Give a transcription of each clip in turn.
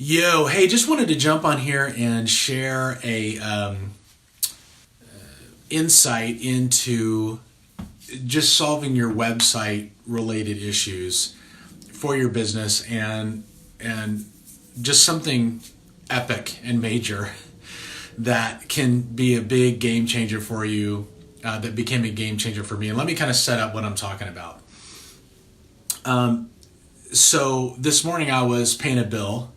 Yo, hey, just wanted to jump on here and share a insight into just solving your website related issues for your business and just something epic and major that can be a big game changer for you, that became a game changer for me. And let me kind of set up what I'm talking about. So this morning I was paying a bill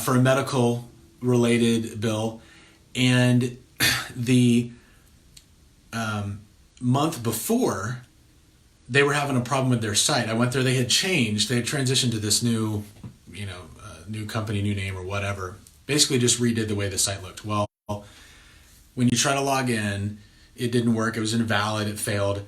for a medical related bill, and the month before they were having a problem with their site. I went there, they had transitioned to this new, new company, new name or whatever. Basically just redid the way the site looked. Well, when you try to log in, it didn't work. It was invalid. It failed.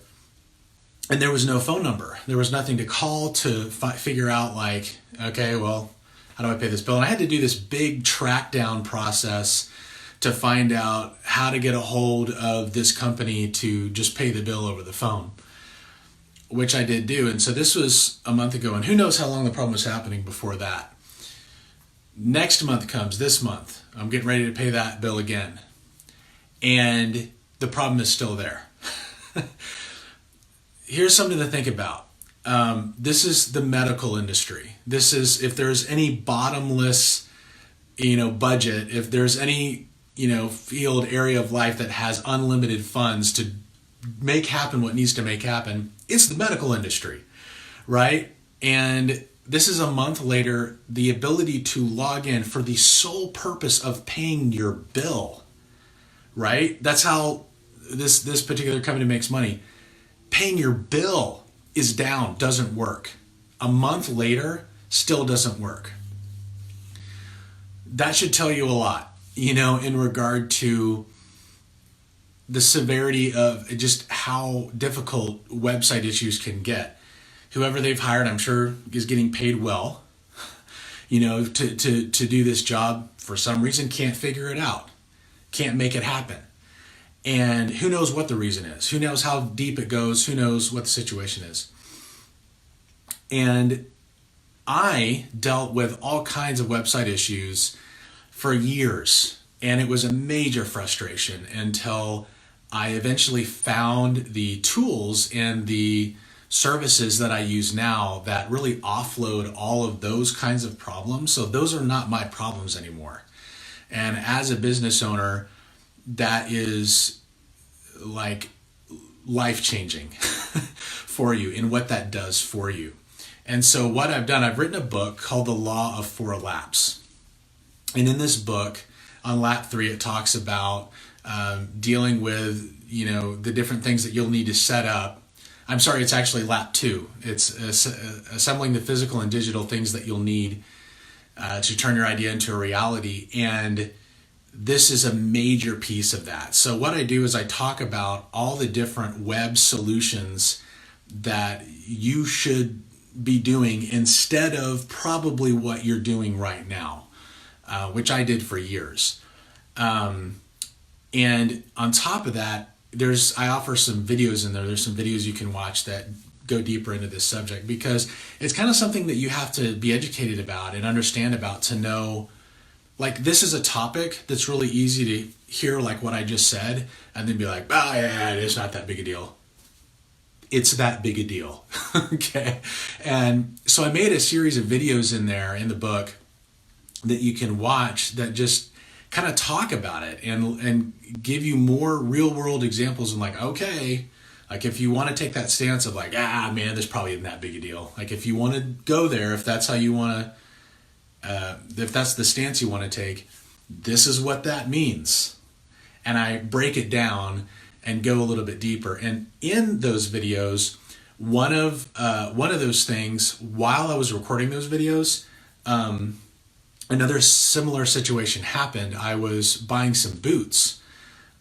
And there was no phone number. There was nothing to call to figure out like, okay, well, how do I pay this bill? And I had to do this big track down process to find out how to get a hold of this company to just pay the bill over the phone, which I did do. And so this was a month ago, and who knows how long the problem was happening before that. Next month comes, this month, I'm getting ready to pay that bill again. And the problem is still there. Here's something to think about. This is the medical industry. This is, if there's any bottomless, budget, if there's any, field, area of life that has unlimited funds to make happen what needs to make happen, it's the medical industry, right? And this is a month later, the ability to log in for the sole purpose of paying your bill, right? That's how this particular company makes money. Paying your bill is down, doesn't work. A month later, still doesn't work. That should tell you a lot, in regard to the severity of just how difficult website issues can get. Whoever they've hired, I'm sure, is getting paid well, to do this job. For some reason, can't figure it out, can't make it happen. And who knows what the reason is? Who knows how deep it goes? Who knows what the situation is? And I dealt with all kinds of website issues for years, and it was a major frustration until I eventually found the tools and the services that I use now that really offload all of those kinds of problems. So those are not my problems anymore. And as a business owner, that is like life-changing for you in what that does for you. And so what I've done, I've written a book called The Law of 4 Laps. And in this book, on lap 3, it talks about dealing with, the different things that you'll need to set up. I'm sorry, it's actually lap 2. It's assembling the physical and digital things that you'll need to turn your idea into a reality. And this is a major piece of that. So what I do is I talk about all the different web solutions that you should be doing instead of probably what you're doing right now, which I did for years. And on top of that, I offer some videos in there. There's some videos you can watch that go deeper into this subject, because it's kind of something that you have to be educated about and understand about to know. Like, this is a topic that's really easy to hear, like what I just said, and then be like, oh yeah, it's not that big a deal. It's that big a deal. Okay. And so I made a series of videos in there in the book that you can watch that just kind of talk about it and give you more real world examples and like, okay, like if you want to take that stance of like, man, this probably isn't that big a deal. Like if you want to go there, if that's how you want to, if that's the stance you want to take, this is what that means. And I break it down and go a little bit deeper. And in those videos, one of those things, while I was recording those videos, another similar situation happened. I was buying some boots.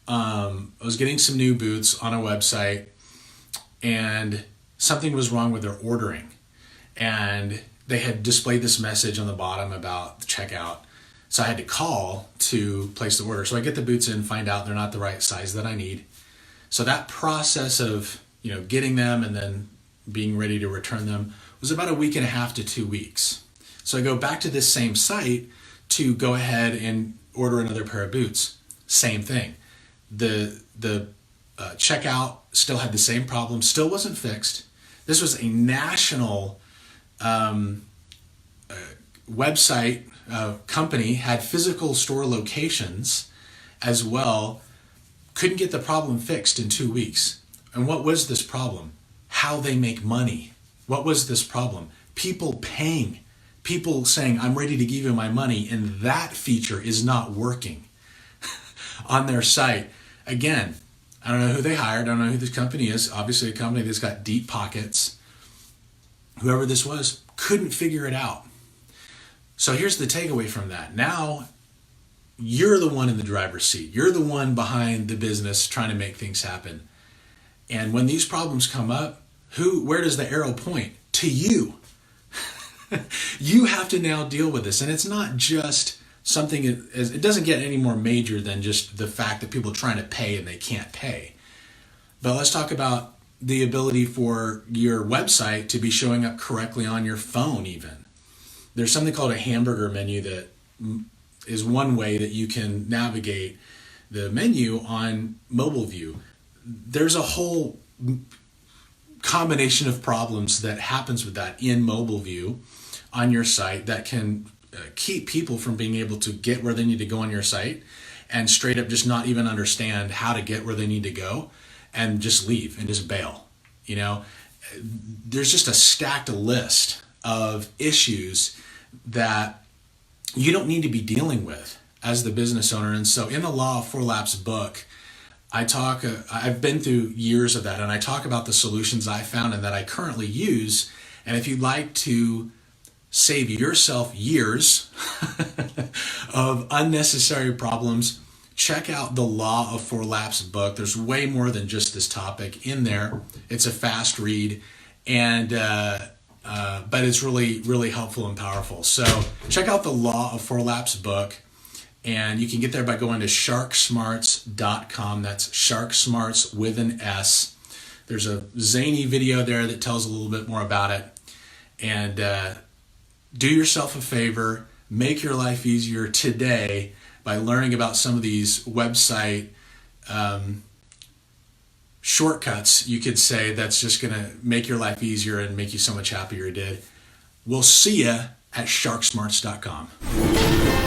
I was getting some new boots on a website, and something was wrong with their ordering. And they had displayed this message on the bottom about the checkout. So I had to call to place the order. So I get the boots in, find out they're not the right size that I need. So that process of, getting them and then being ready to return them was about a week and a half to 2 weeks. So I go back to this same site to go ahead and order another pair of boots. Same thing. The checkout still had the same problem, still wasn't fixed. This was a national website company, had physical store locations as well, couldn't get the problem fixed in 2 weeks. And what was this problem? How they make money. What was this problem? People paying. People saying, I'm ready to give you my money, and that feature is not working on their site. Again, I don't know who they hired. I don't know who this company is. Obviously a company that's got deep pockets. Whoever this was couldn't figure it out. So here's the takeaway from that. Now you're the one in the driver's seat. You're the one behind the business trying to make things happen. And when these problems come up, where does the arrow point? To you. You have to now deal with this. And it's not just something, it doesn't get any more major than just the fact that people are trying to pay and they can't pay. But let's talk about the ability for your website to be showing up correctly on your phone even. There's something called a hamburger menu that is one way that you can navigate the menu on mobile view. There's a whole combination of problems that happens with that in mobile view on your site that can keep people from being able to get where they need to go on your site and straight up just not even understand how to get where they need to go and just leave and just bail. You know, there's just a stacked list of issues that you don't need to be dealing with as the business owner. And so in the Law of 4 Laps book, I've been through years of that, and I talk about the solutions I found and that I currently use. And if you'd like to save yourself years of unnecessary problems, check out the Law of 4 Laps book. There's way more than just this topic in there. It's a fast read, and but it's really, really helpful and powerful. So check out the Law of 4 Laps book, and you can get there by going to sharksmarts.com. That's Sharksmarts with an S. There's a zany video there that tells a little bit more about it. And do yourself a favor, make your life easier today by learning about some of these website shortcuts, you could say, that's just going to make your life easier and make you so much happier you did. We'll see you at sharksmarts.com.